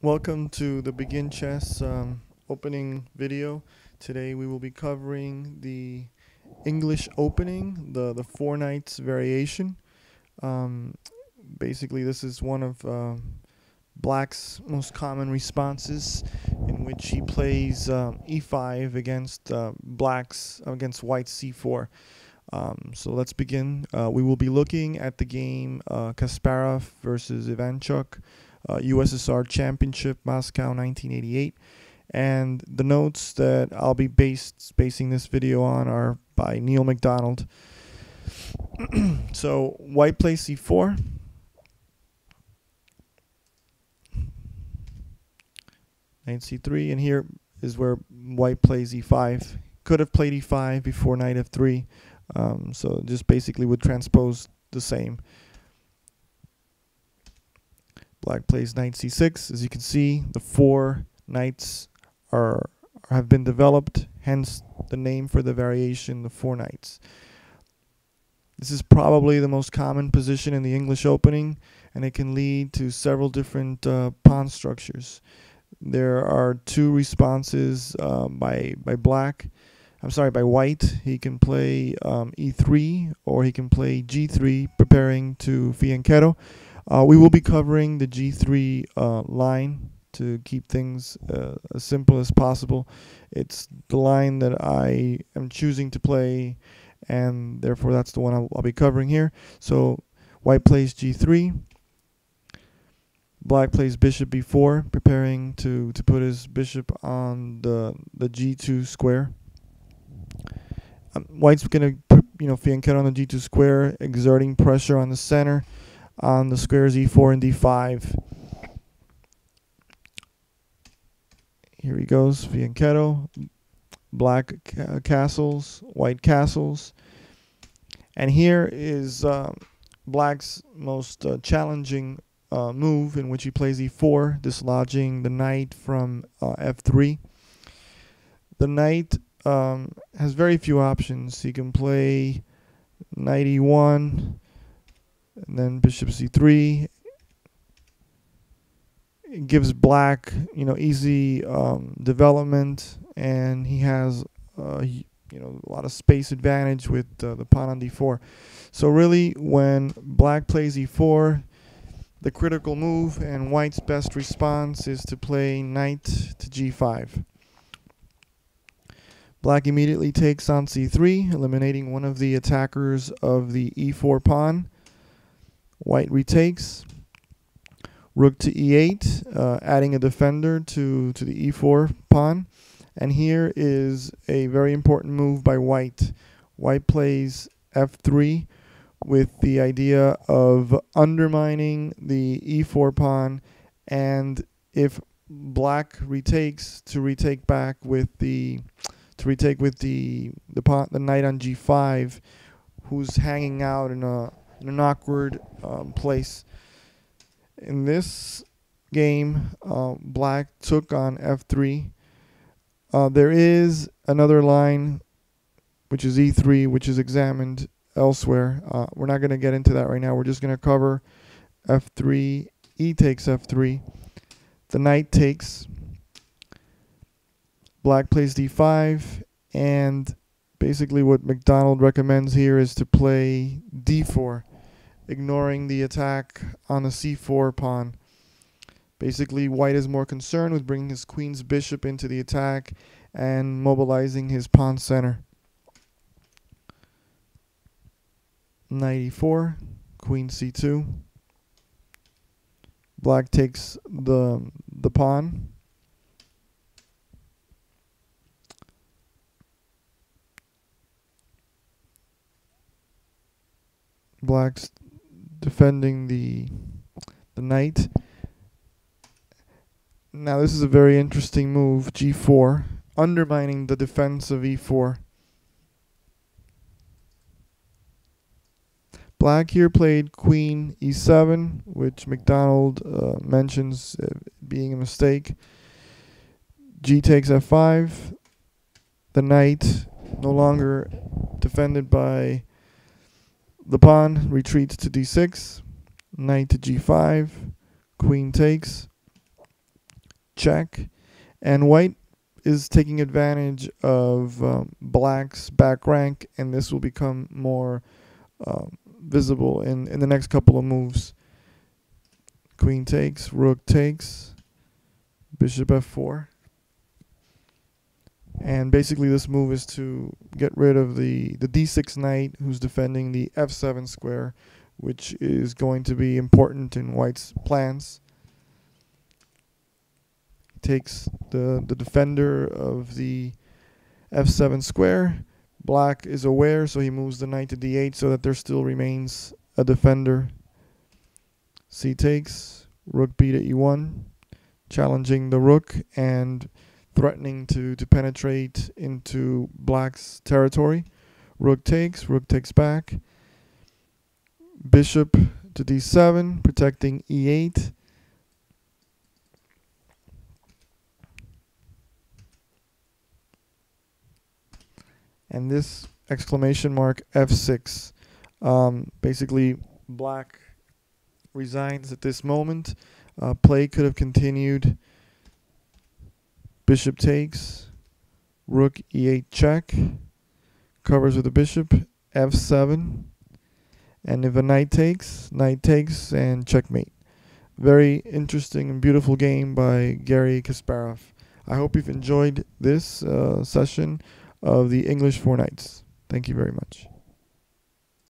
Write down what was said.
Welcome to the Begin Chess opening video. Today we will be covering the English opening, the four knights variation. Um, Basically, this is one of Black's most common responses, in which he plays e5 against against White's c4. So let's begin. We will be looking at the game Kasparov versus Ivanchuk, USSR Championship, Moscow 1988. And the notes that I'll be basing this video on are by Neil MacDonald. So White plays c4. Knight c3, and here is where White plays e5. Could have played e5 before knight f3. So just basically would transpose the same. Black plays knight c6. As you can see, the four knights have been developed, hence the name for the variation, the four knights. This is probably the most common position in the English opening, and it can lead to several different pawn structures. There are two responses by White. He can play e3, or he can play g3, preparing to fianchetto. We will be covering the g3 line to keep things as simple as possible. It's the line that I am choosing to play, and therefore that's the one I'll be covering here. So White plays g3. Black plays bishop b4, preparing to put his bishop on the g2 square. White's going to put fianchetto on the g2 square, exerting pressure on the center on the squares e4 and d5. Here he goes, fianchetto. Black castles, White castles. And here is Black's most challenging move, in which he plays e4, dislodging the knight from f3. The knight has very few options. He can play knight e1, and then bishop c3. It gives Black, easy development, and he has a lot of space advantage with the pawn on d4. So really, when Black plays e4, the critical move and White's best response is to play knight to g5. Black immediately takes on c3, eliminating one of the attackers of the e4 pawn. White retakes. Rook to e8, adding a defender to the e4 pawn. And here is a very important move by White. White plays f3 with the idea of undermining the e4 pawn, and if Black retakes, to retake with the knight on g5, who's hanging out in an awkward place. In this game, Black took on f3. There is another line, which is e3, which is examined elsewhere. We're not going to get into that right now. We're just going to cover f3. E takes f3. The knight takes. Black plays d5, and basically what MacDonald recommends here is to play d4, ignoring the attack on the c4 pawn. Basically, White is more concerned with bringing his queen's bishop into the attack and mobilizing his pawn center. Knight e4, queen c2. Black takes the pawn. Black's defending the knight. Now this is a very interesting move, g4, undermining the defense of e4. Black here played queen e7, which MacDonald mentions being a mistake. G takes f5. The knight, no longer defended by the pawn, retreats to d6. Knight to g5. Queen takes. check. And white is taking advantage of black's back rank, and this will become more visible in the next couple of moves. Queen takes, rook takes, bishop f4. And basically this move is to get rid of the d6 knight who's defending the f7 square, which is going to be important in white's plans. Takes the defender of the f7 square. Black is aware, so he moves the knight to d8 so that there still remains a defender. C takes, rook b to e1, challenging the rook and threatening to penetrate into black's territory. Rook takes back. Bishop to d7, protecting e8. And this exclamation mark f6. Basically, black resigns at this moment. Play could have continued. Bishop takes, rook e8 check, covers with the bishop, f7, and if a knight takes, and checkmate. Very interesting and beautiful game by Garry Kasparov. I hope you've enjoyed this session of the English Four Knights. Thank you very much.